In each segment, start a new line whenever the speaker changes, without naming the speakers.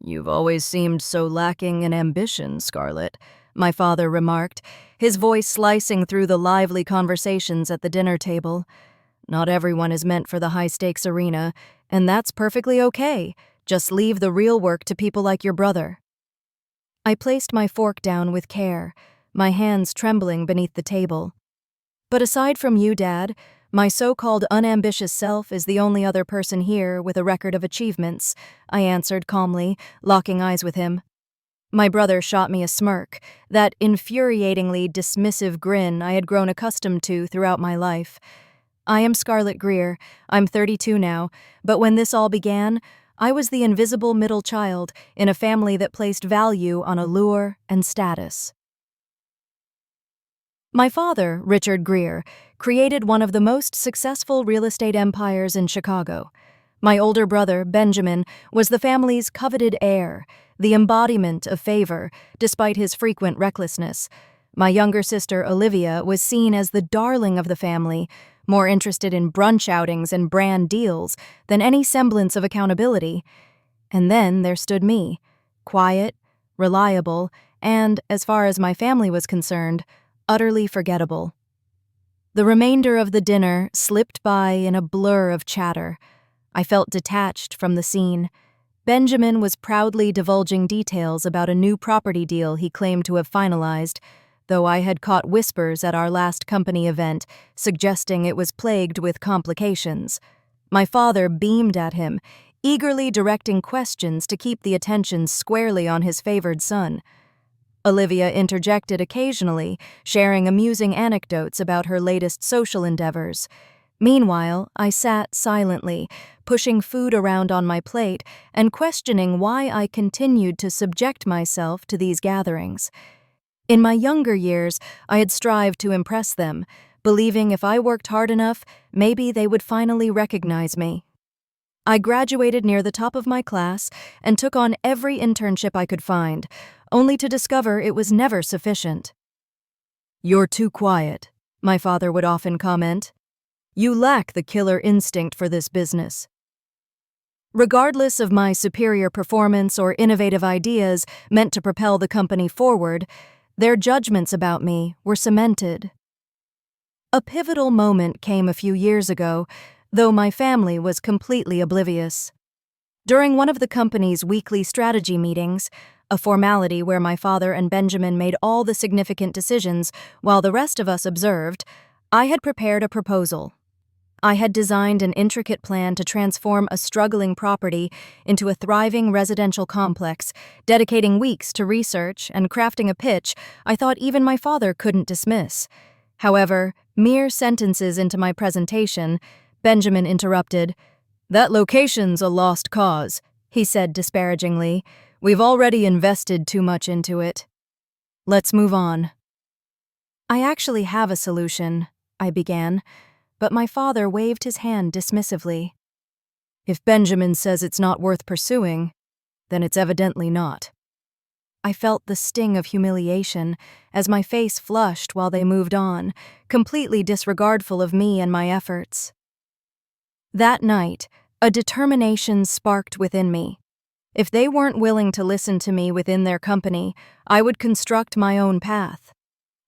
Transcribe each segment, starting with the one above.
"You've always seemed so lacking in ambition, Scarlett," my father remarked, his voice slicing through the lively conversations at the dinner table. "Not everyone is meant for the high-stakes arena, and that's perfectly okay. Just leave the real work to people like your brother." I placed my fork down with care, my hands trembling beneath the table. "But aside from you, Dad, my so-called unambitious self is the only other person here with a record of achievements," I answered calmly, locking eyes with him. My brother shot me a smirk, that infuriatingly dismissive grin I had grown accustomed to throughout my life. "I am Scarlett Greer. I'm 32 now, but when this all began, I was the invisible middle child in a family that placed value on allure and status." My father, Richard Greer, created one of the most successful real estate empires in Chicago. My older brother, Benjamin, was the family's coveted heir, the embodiment of favor, despite his frequent recklessness. My younger sister, Olivia, was seen as the darling of the family, more interested in brunch outings and brand deals than any semblance of accountability. And then there stood me, quiet, reliable, and, as far as my family was concerned, utterly forgettable. The remainder of the dinner slipped by in a blur of chatter. I felt detached from the scene. Benjamin was proudly divulging details about a new property deal he claimed to have finalized, though I had caught whispers at our last company event suggesting it was plagued with complications. My father beamed at him, eagerly directing questions to keep the attention squarely on his favored son. Olivia interjected occasionally, sharing amusing anecdotes about her latest social endeavors. Meanwhile, I sat silently, pushing food around on my plate and questioning why I continued to subject myself to these gatherings. In my younger years, I had strived to impress them, believing if I worked hard enough, maybe they would finally recognize me. I graduated near the top of my class and took on every internship I could find, only to discover it was never sufficient. "You're too quiet," my father would often comment. "You lack the killer instinct for this business." Regardless of my superior performance or innovative ideas meant to propel the company forward, their judgments about me were cemented. A pivotal moment came a few years ago, though my family was completely oblivious. During one of the company's weekly strategy meetings, a formality where my father and Benjamin made all the significant decisions while the rest of us observed, I had prepared a proposal. I had designed an intricate plan to transform a struggling property into a thriving residential complex, dedicating weeks to research and crafting a pitch I thought even my father couldn't dismiss. However, mere sentences into my presentation, Benjamin interrupted. "That location's a lost cause," he said disparagingly. "We've already invested too much into it. Let's move on." "I actually have a solution," I began, but my father waved his hand dismissively. "If Benjamin says it's not worth pursuing, then it's evidently not." I felt the sting of humiliation as my face flushed while they moved on, completely disregardful of me and my efforts. That night, a determination sparked within me. If they weren't willing to listen to me within their company, I would construct my own path.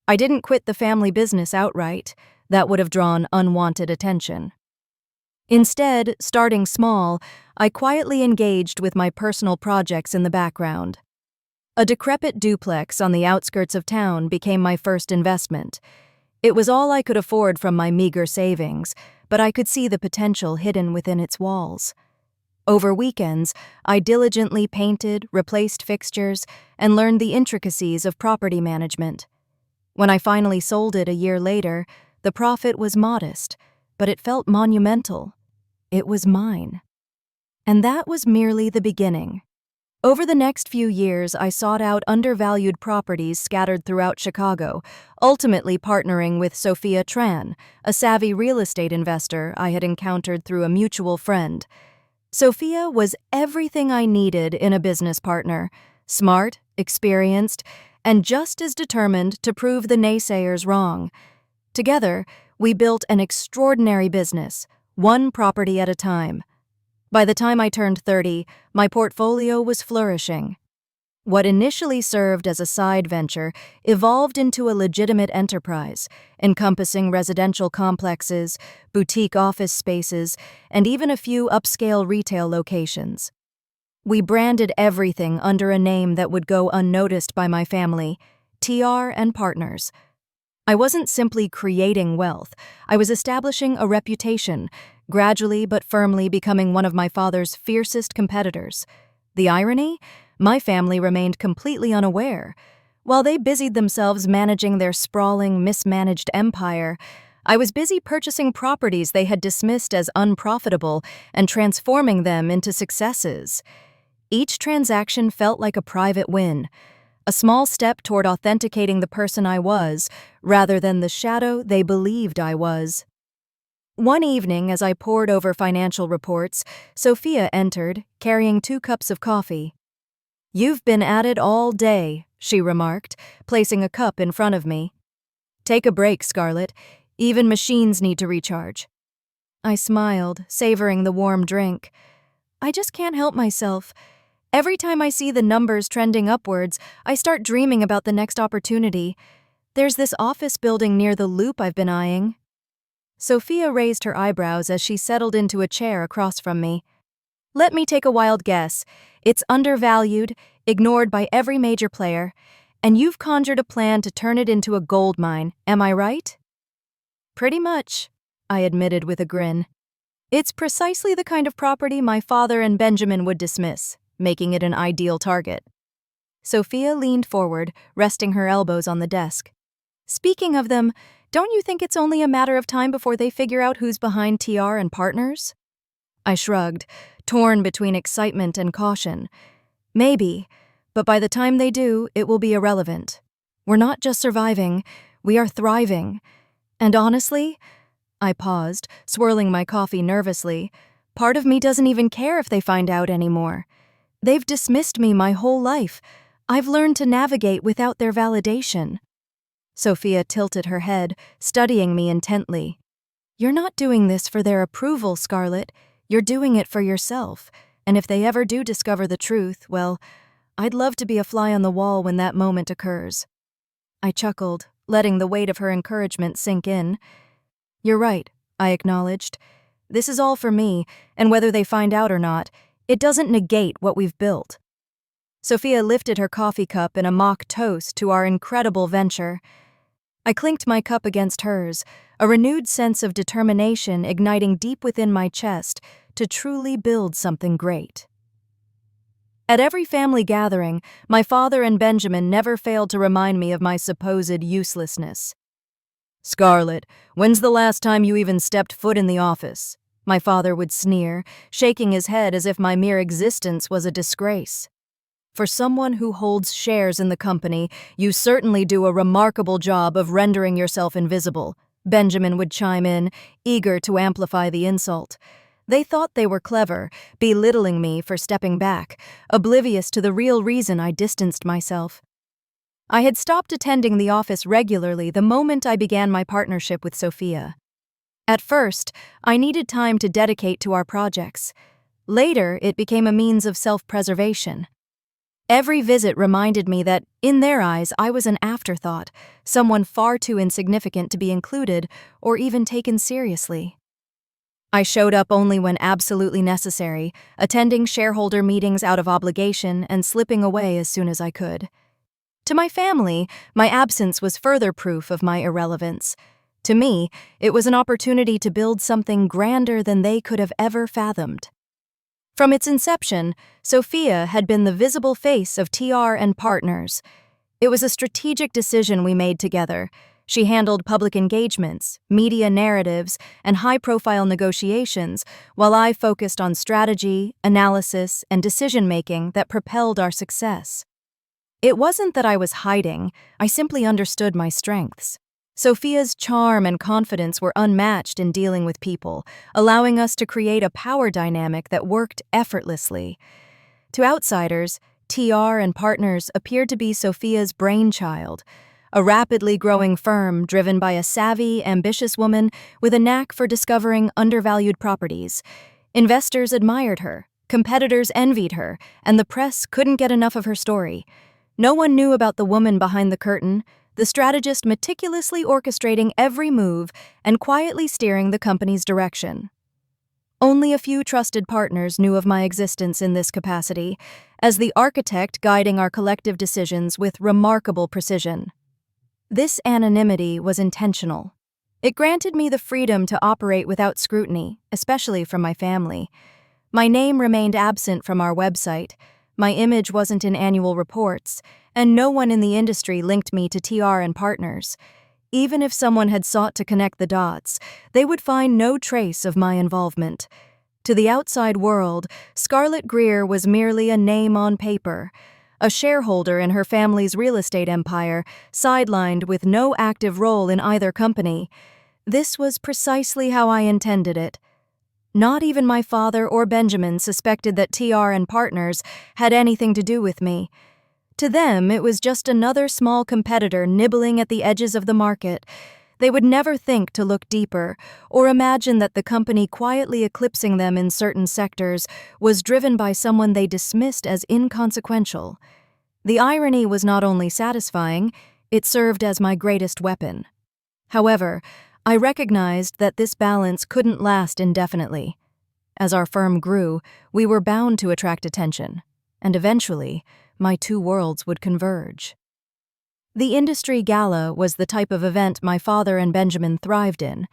I didn't quit the family business outright. That would have drawn unwanted attention. Instead, starting small, I quietly engaged with my personal projects in the background. A decrepit duplex on the outskirts of town became my first investment. It was all I could afford from my meager savings, but I could see the potential hidden within its walls. Over weekends, I diligently painted, replaced fixtures, and learned the intricacies of property management. When I finally sold it a year later, the profit was modest, but it felt monumental. It was mine. And that was merely the beginning. Over the next few years, I sought out undervalued properties scattered throughout Chicago, ultimately partnering with Sophia Tran, a savvy real estate investor I had encountered through a mutual friend. Sophia was everything I needed in a business partner: smart, experienced, and just as determined to prove the naysayers wrong. Together, we built an extraordinary business, one property at a time. By the time I turned 30, my portfolio was flourishing. What initially served as a side venture evolved into a legitimate enterprise, encompassing residential complexes, boutique office spaces, and even a few upscale retail locations. We branded everything under a name that would go unnoticed by my family, TR and Partners. I wasn't simply creating wealth, I was establishing a reputation, gradually but firmly becoming one of my father's fiercest competitors. The irony? My family remained completely unaware. While they busied themselves managing their sprawling, mismanaged empire, I was busy purchasing properties they had dismissed as unprofitable and transforming them into successes. Each transaction felt like a private win, a small step toward authenticating the person I was, rather than the shadow they believed I was. One evening, as I pored over financial reports, Sophia entered, carrying 2 cups of coffee. "You've been at it all day," she remarked, placing a cup in front of me. "Take a break, Scarlett. Even machines need to recharge." I smiled, savoring the warm drink. I just can't help myself. Every time I see the numbers trending upwards, I start dreaming about the next opportunity. There's this office building near the Loop I've been eyeing. Sophia raised her eyebrows as she settled into a chair across from me. "Let me take a wild guess. It's undervalued, ignored by every major player, and you've conjured a plan to turn it into a gold mine, am I right?" "Pretty much," I admitted with a grin. "It's precisely the kind of property my father and Benjamin would dismiss, making it an ideal target." Sophia leaned forward, resting her elbows on the desk. "Speaking of them, don't you think it's only a matter of time before they figure out who's behind TR and Partners?" I shrugged, torn between excitement and caution. "Maybe, but by the time they do, it will be irrelevant. We're not just surviving, we are thriving. And honestly," I paused, swirling my coffee nervously, "part of me doesn't even care if they find out anymore. They've dismissed me my whole life. I've learned to navigate without their validation." Sophia tilted her head, studying me intently. "You're not doing this for their approval, Scarlett. You're doing it for yourself, and if they ever do discover the truth, well, I'd love to be a fly on the wall when that moment occurs." I chuckled, letting the weight of her encouragement sink in. "You're right," I acknowledged. "This is all for me, and whether they find out or not, it doesn't negate what we've built." Sophia lifted her coffee cup in a mock toast to our incredible venture. I clinked my cup against hers, a renewed sense of determination igniting deep within my chest to truly build something great. At every family gathering, my father and Benjamin never failed to remind me of my supposed uselessness. "Scarlett, when's the last time you even stepped foot in the office?" my father would sneer, shaking his head as if my mere existence was a disgrace. "For someone who holds shares in the company, you certainly do a remarkable job of rendering yourself invisible," Benjamin would chime in, eager to amplify the insult. They thought they were clever, belittling me for stepping back, oblivious to the real reason I distanced myself. I had stopped attending the office regularly the moment I began my partnership with Sophia. At first, I needed time to dedicate to our projects. Later, it became a means of self-preservation. Every visit reminded me that, in their eyes, I was an afterthought, someone far too insignificant to be included or even taken seriously. I showed up only when absolutely necessary, attending shareholder meetings out of obligation and slipping away as soon as I could. To my family, my absence was further proof of my irrelevance. To me, it was an opportunity to build something grander than they could have ever fathomed. From its inception, Sophia had been the visible face of TR and Partners. It was a strategic decision we made together. She handled public engagements, media narratives, and high-profile negotiations, while I focused on strategy, analysis, and decision-making that propelled our success. It wasn't that I was hiding, I simply understood my strengths. Sophia's charm and confidence were unmatched in dealing with people, allowing us to create a power dynamic that worked effortlessly. To outsiders, TR and Partners appeared to be Sophia's brainchild, a rapidly growing firm driven by a savvy, ambitious woman with a knack for discovering undervalued properties. Investors admired her, competitors envied her, and the press couldn't get enough of her story. No one knew about the woman behind the curtain, the strategist meticulously orchestrating every move and quietly steering the company's direction. Only a few trusted partners knew of my existence in this capacity, as the architect guiding our collective decisions with remarkable precision. This anonymity was intentional. It granted me the freedom to operate without scrutiny, especially from my family. My name remained absent from our website, my image wasn't in annual reports, and no one in the industry linked me to TR and Partners. Even if someone had sought to connect the dots, they would find no trace of my involvement. To the outside world, Scarlett Greer was merely a name on paper, a shareholder in her family's real estate empire, sidelined with no active role in either company. This was precisely how I intended it. Not even my father or Benjamin suspected that TR and Partners had anything to do with me. To them, it was just another small competitor nibbling at the edges of the market. They would never think to look deeper or imagine that the company quietly eclipsing them in certain sectors was driven by someone they dismissed as inconsequential. The irony was not only satisfying, it served as my greatest weapon. However, I recognized that this balance couldn't last indefinitely. As our firm grew, we were bound to attract attention, and eventually, my two worlds would converge. The industry gala was the type of event my father and Benjamin thrived in.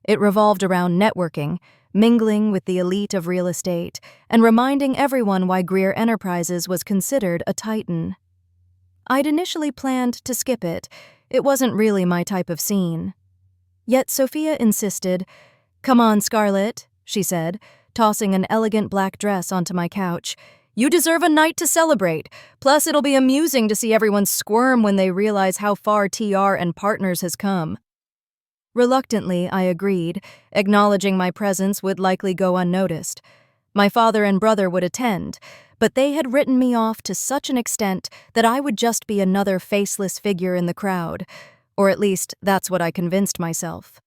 It revolved around networking, mingling with the elite of real estate, and reminding everyone why Greer Enterprises was considered a titan. I'd initially planned to skip it. It wasn't really my type of scene. Yet Sophia insisted. "Come on, Scarlett," she said, tossing an elegant black dress onto my couch. "You deserve a night to celebrate. Plus, it'll be amusing to see everyone squirm when they realize how far TR and Partners has come." Reluctantly, I agreed, acknowledging my presence would likely go unnoticed. My father and brother would attend, but they had written me off to such an extent that I would just be another faceless figure in the crowd, or at least that's what I convinced myself.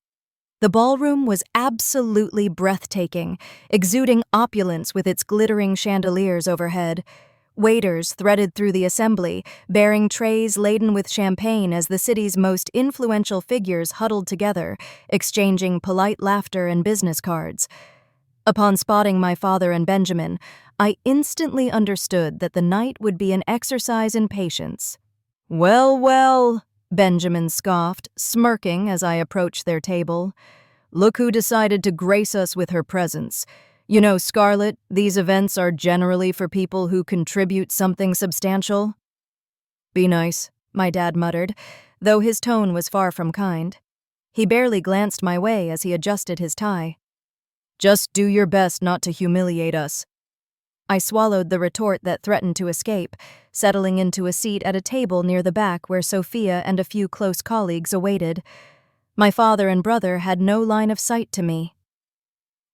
The ballroom was absolutely breathtaking, exuding opulence with its glittering chandeliers overhead. Waiters threaded through the assembly, bearing trays laden with champagne as the city's most influential figures huddled together, exchanging polite laughter and business cards. Upon spotting my father and Benjamin, I instantly understood that the night would be an exercise in patience. "Well, well," Benjamin scoffed, smirking as I approached their table. "Look who decided to grace us with her presence. You know, Scarlett, these events are generally for people who contribute something substantial." "Be nice," my dad muttered, though his tone was far from kind. He barely glanced my way as he adjusted his tie. "Just do your best not to humiliate us." I swallowed the retort that threatened to escape, settling into a seat at a table near the back where Sophia and a few close colleagues awaited. My father and brother had no line of sight to me.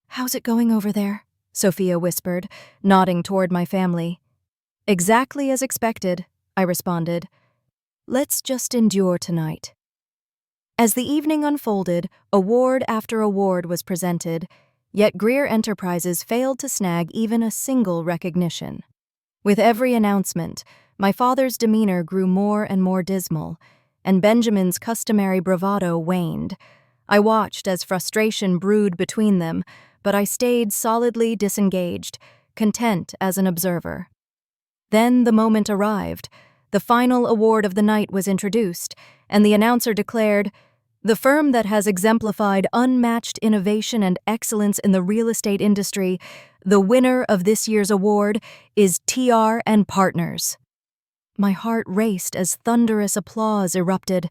"How's it going over there?" Sophia whispered, nodding toward my family. "Exactly as expected," I responded. "Let's just endure tonight." As the evening unfolded, award after award was presented, yet Greer Enterprises failed to snag even a single recognition. With every announcement, my father's demeanor grew more and more dismal, and Benjamin's customary bravado waned. I watched as frustration brewed between them, but I stayed solidly disengaged, content as an observer. Then the moment arrived. The final award of the night was introduced, and the announcer declared, "The firm that has exemplified unmatched innovation and excellence in the real estate industry, the winner of this year's award is TR and Partners." My heart raced as thunderous applause erupted.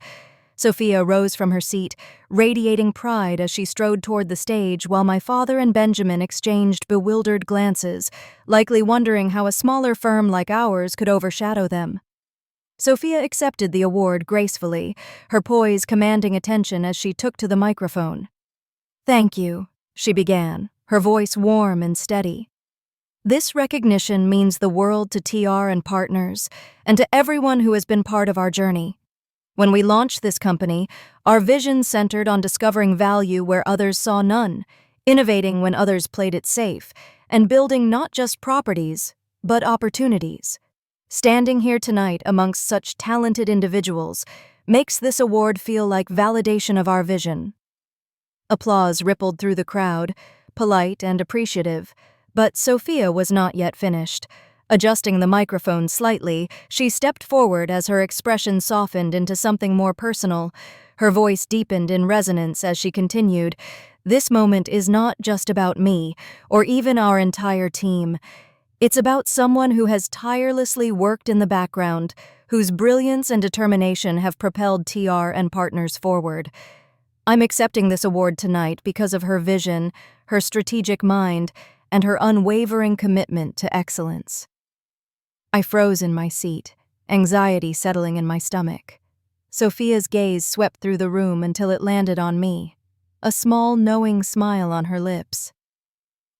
Sophia rose from her seat, radiating pride as she strode toward the stage while my father and Benjamin exchanged bewildered glances, likely wondering how a smaller firm like ours could overshadow them. Sophia accepted the award gracefully, her poise commanding attention as she took to the microphone. "Thank you," she began, her voice warm and steady. "This recognition means the world to TR and Partners, and to everyone who has been part of our journey. When we launched this company, our vision centered on discovering value where others saw none, innovating when others played it safe, and building not just properties, but opportunities. Standing here tonight amongst such talented individuals makes this award feel like validation of our vision. Applause rippled through the crowd, polite and appreciative, but Sophia was not yet finished. Adjusting the microphone slightly, she stepped forward as her expression softened into something more personal. Her voice deepened in resonance as she continued, "This moment is not just about me, or even our entire team. It's about someone who has tirelessly worked in the background, whose brilliance and determination have propelled TR and Partners forward. I'm accepting this award tonight because of her vision, her strategic mind, and her unwavering commitment to excellence." I froze in my seat, anxiety settling in my stomach. Sophia's gaze swept through the room until it landed on me, a small, knowing smile on her lips.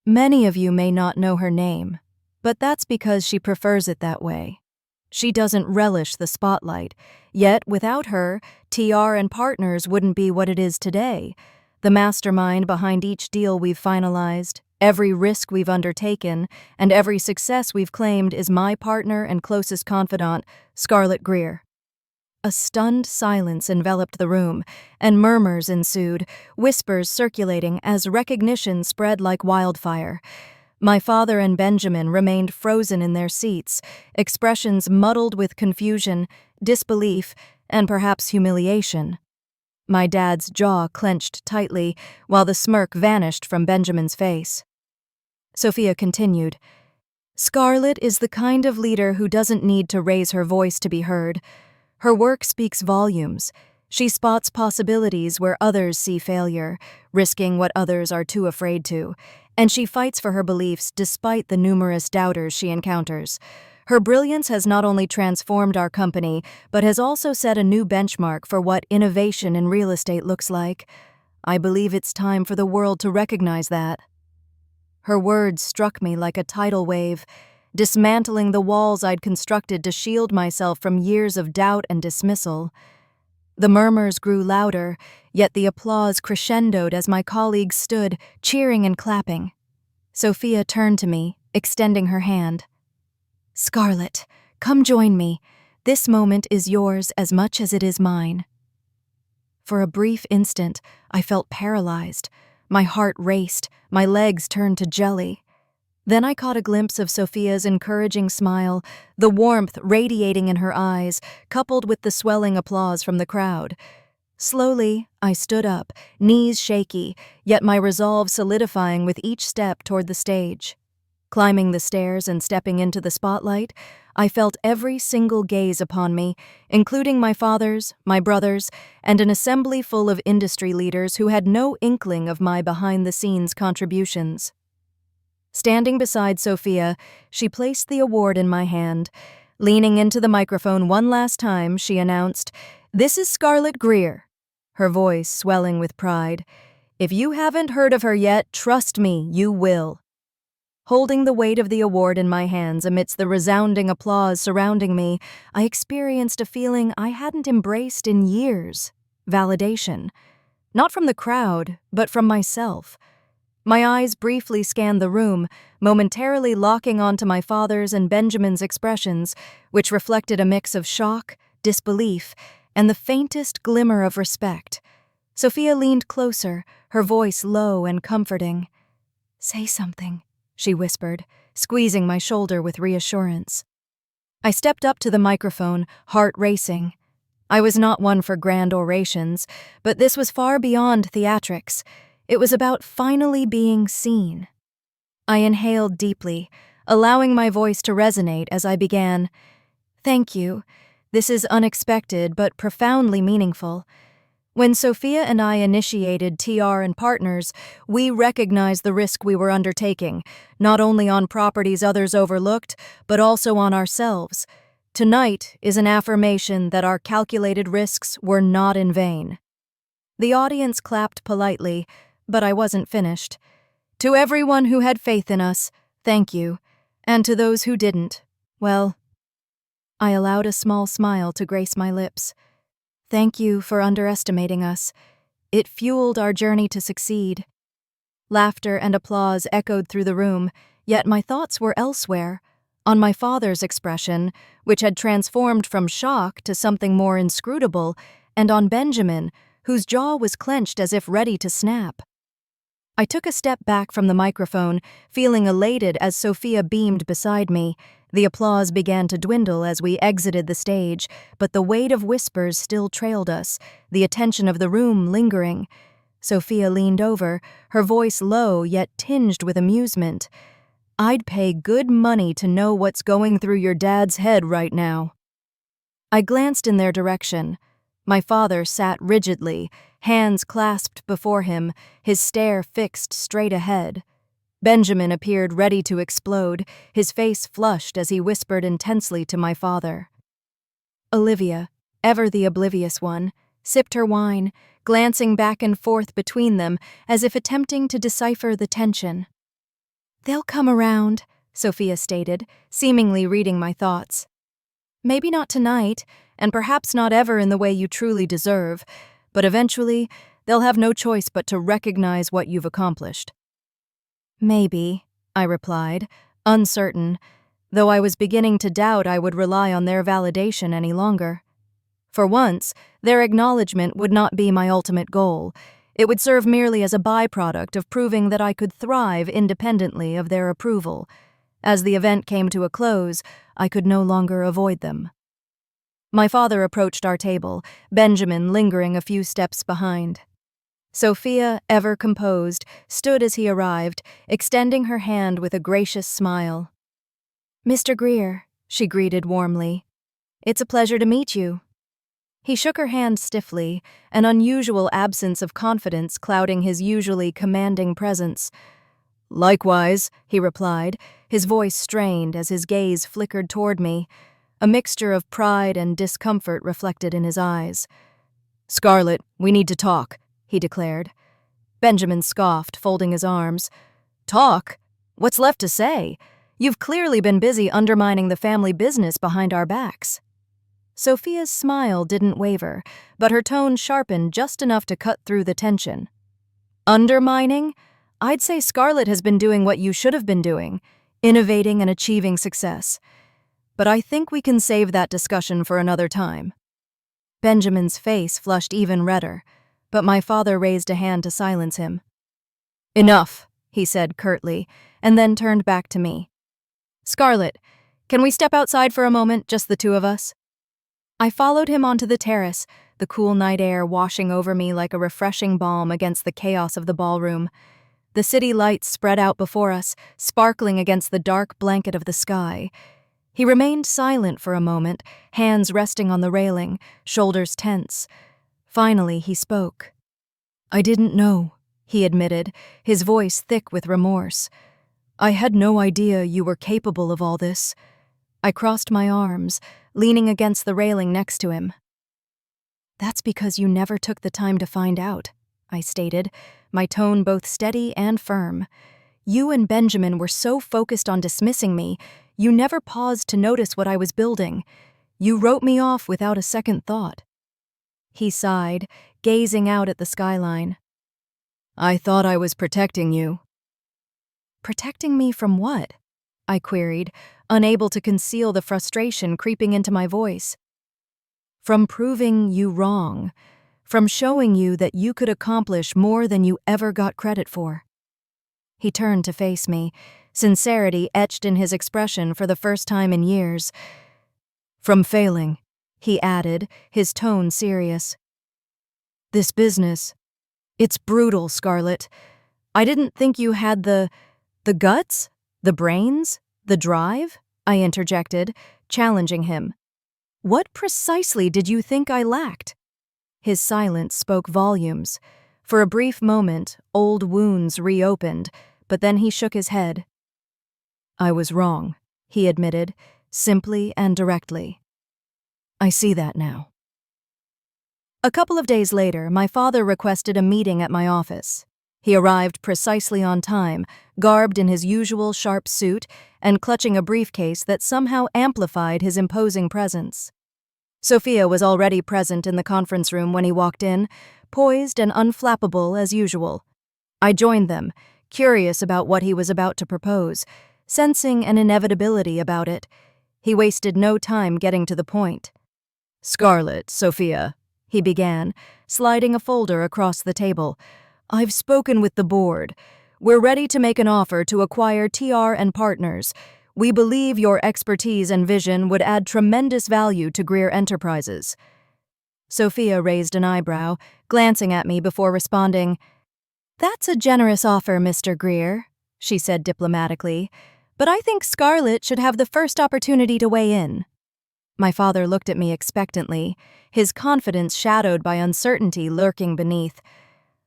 Many of you may not know her name, but that's because she prefers it that way. She doesn't relish the spotlight, yet without her, TR and Partners wouldn't be what it is today. The mastermind behind each deal we've finalized, every risk we've undertaken, and every success we've claimed is my partner and closest confidant, Scarlett Greer. A stunned silence enveloped the room, and murmurs ensued, whispers circulating as recognition spread like wildfire. My father and Benjamin remained frozen in their seats, expressions muddled with confusion, disbelief, and perhaps humiliation. My dad's jaw clenched tightly, while the smirk vanished from Benjamin's face. Sophia continued, "Scarlett is the kind of leader who doesn't need to raise her voice to be heard. Her work speaks volumes. She spots possibilities where others see failure, risking what others are too afraid to, and she fights for her beliefs despite the numerous doubters she encounters. Her brilliance has not only transformed our company, but has also set a new benchmark for what innovation in real estate looks like. I believe it's time for the world to recognize that." Her words struck me like a tidal wave, dismantling the walls I'd constructed to shield myself from years of doubt and dismissal. The murmurs grew louder, yet the applause crescendoed as my colleagues stood, cheering and clapping. Sophia turned to me, extending her hand. "Scarlett, come join me. This moment is yours as much as it is mine." For a brief instant, I felt paralyzed. My heart raced, my legs turned to jelly. Then I caught a glimpse of Sophia's encouraging smile, the warmth radiating in her eyes, coupled with the swelling applause from the crowd. Slowly, I stood up, knees shaky, yet my resolve solidifying with each step toward the stage. Climbing the stairs and stepping into the spotlight, I felt every single gaze upon me, including my father's, my brother's, and an assembly full of industry leaders who had no inkling of my behind-the-scenes contributions. Standing beside Sophia, she placed the award in my hand. Leaning into the microphone one last time, she announced, "This is Scarlett Greer," her voice swelling with pride. "If you haven't heard of her yet, trust me, you will." Holding the weight of the award in my hands amidst the resounding applause surrounding me, I experienced a feeling I hadn't embraced in years: validation. Not from the crowd, but from myself. My eyes briefly scanned the room, momentarily locking onto my father's and Benjamin's expressions, which reflected a mix of shock, disbelief, and the faintest glimmer of respect. Sophia leaned closer, her voice low and comforting. "Say something," she whispered, squeezing my shoulder with reassurance. I stepped up to the microphone, heart racing. I was not one for grand orations, but this was far beyond theatrics. It was about finally being seen. I inhaled deeply, allowing my voice to resonate as I began. "Thank you. This is unexpected but profoundly meaningful. When Sophia and I initiated TR and Partners, we recognized the risk we were undertaking, not only on properties others overlooked, but also on ourselves. Tonight is an affirmation that our calculated risks were not in vain." The audience clapped politely, but I wasn't finished. "To everyone who had faith in us, thank you. And to those who didn't, well..." I allowed a small smile to grace my lips. "Thank you for underestimating us. It fueled our journey to succeed." Laughter and applause echoed through the room, yet my thoughts were elsewhere, on my father's expression, which had transformed from shock to something more inscrutable, and on Benjamin, whose jaw was clenched as if ready to snap. I took a step back from the microphone, feeling elated as Sophia beamed beside me. The applause began to dwindle as we exited the stage, but the weight of whispers still trailed us, the attention of the room lingering. Sophia leaned over, her voice low yet tinged with amusement. "I'd pay good money to know what's going through your dad's head right now." I glanced in their direction. My father sat rigidly, hands clasped before him, his stare fixed straight ahead. Benjamin appeared ready to explode, his face flushed as he whispered intensely to my father. Olivia, ever the oblivious one, sipped her wine, glancing back and forth between them as if attempting to decipher the tension. "They'll come around," Sophia stated, seemingly reading my thoughts. "Maybe not tonight, and perhaps not ever in the way you truly deserve, but eventually they'll have no choice but to recognize what you've accomplished." "Maybe," I replied, uncertain, though I was beginning to doubt I would rely on their validation any longer. For once, their acknowledgement would not be my ultimate goal. It would serve merely as a byproduct of proving that I could thrive independently of their approval. As the event came to a close, I could no longer avoid them. My father approached our table, Benjamin lingering a few steps behind. Sophia, ever composed, stood as he arrived, extending her hand with a gracious smile. "Mr. Greer," she greeted warmly. "It's a pleasure to meet you." He shook her hand stiffly, an unusual absence of confidence clouding his usually commanding presence. "Likewise," he replied, his voice strained as his gaze flickered toward me, a mixture of pride and discomfort reflected in his eyes. "Scarlett, we need to talk," he declared. Benjamin scoffed, folding his arms. "Talk? What's left to say? You've clearly been busy undermining the family business behind our backs." Sophia's smile didn't waver, but her tone sharpened just enough to cut through the tension. "Undermining? I'd say Scarlett has been doing what you should have been doing, innovating and achieving success. But I think we can save that discussion for another time." Benjamin's face flushed even redder, but my father raised a hand to silence him. "Enough," he said curtly, and then turned back to me. "Scarlett, can we step outside for a moment, just the two of us?" I followed him onto the terrace, the cool night air washing over me like a refreshing balm against the chaos of the ballroom. The city lights spread out before us, sparkling against the dark blanket of the sky. He remained silent for a moment, hands resting on the railing, shoulders tense. Finally, he spoke. "I didn't know," he admitted, his voice thick with remorse. "I had no idea you were capable of all this." I crossed my arms, leaning against the railing next to him. "That's because you never took the time to find out," I stated, my tone both steady and firm. "You and Benjamin were so focused on dismissing me, you never paused to notice what I was building. You wrote me off without a second thought." He sighed, gazing out at the skyline. "I thought I was protecting you." "Protecting me from what?" I queried, unable to conceal the frustration creeping into my voice. "From proving you wrong, from showing you that you could accomplish more than you ever got credit for." He turned to face me, sincerity etched in his expression for the first time in years. "From failing," he added, his tone serious. "This business, it's brutal, Scarlett. I didn't think you had the guts? The brains? The drive?" I interjected, challenging him. "What precisely did you think I lacked?" His silence spoke volumes. For a brief moment, old wounds reopened, but then he shook his head. "I was wrong," he admitted, simply and directly. "I see that now." A couple of days later, my father requested a meeting at my office. He arrived precisely on time, garbed in his usual sharp suit and clutching a briefcase that somehow amplified his imposing presence. Sophia was already present in the conference room when he walked in, poised and unflappable as usual. I joined them, curious about what he was about to propose, sensing an inevitability about it. He wasted no time getting to the point. "Scarlett, Sophia," he began, sliding a folder across the table. "I've spoken with the board. We're ready to make an offer to acquire TR and Partners. We believe your expertise and vision would add tremendous value to Greer Enterprises." Sophia raised an eyebrow, glancing at me before responding. "That's a generous offer, Mr. Greer," she said diplomatically, "but I think Scarlett should have the first opportunity to weigh in." My father looked at me expectantly, his confidence shadowed by uncertainty lurking beneath.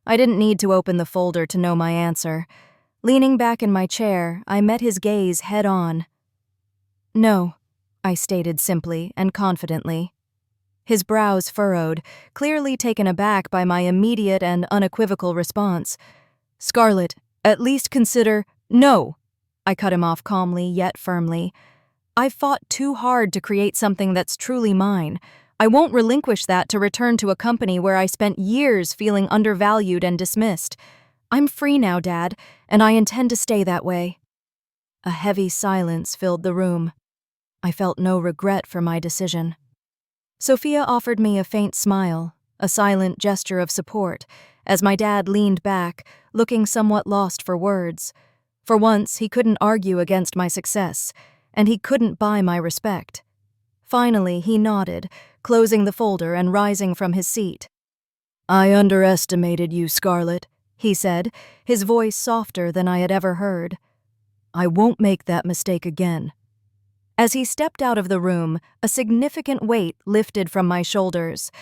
I didn't need to open the folder to know my answer. Leaning back in my chair, I met his gaze head-on. "No," I stated simply and confidently. His brows furrowed, clearly taken aback by my immediate and unequivocal response. "Scarlett, at least consider—" "No!" I cut him off calmly yet firmly. "I've fought too hard to create something that's truly mine. I won't relinquish that to return to a company where I spent years feeling undervalued and dismissed. I'm free now, Dad, and I intend to stay that way." A heavy silence filled the room. I felt no regret for my decision. Sophia offered me a faint smile, a silent gesture of support, as my dad leaned back, looking somewhat lost for words. For once, he couldn't argue against my success, and he couldn't buy my respect. Finally, he nodded, closing the folder and rising from his seat. "I underestimated you, Scarlett," he said, his voice softer than I had ever heard. "I won't make that mistake again." As he stepped out of the room, a significant weight lifted from my shoulders.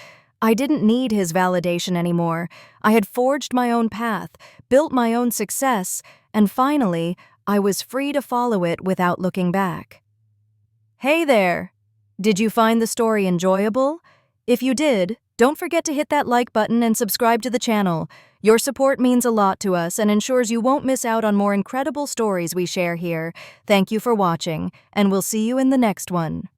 I didn't need his validation anymore. I had forged my own path, built my own success, and finally, I was free to follow it without looking back. Hey there! Did you find the story enjoyable? If you did, don't forget to hit that like button and subscribe to the channel. Your support means a lot to us and ensures you won't miss out on more incredible stories we share here. Thank you for watching, and we'll see you in the next one.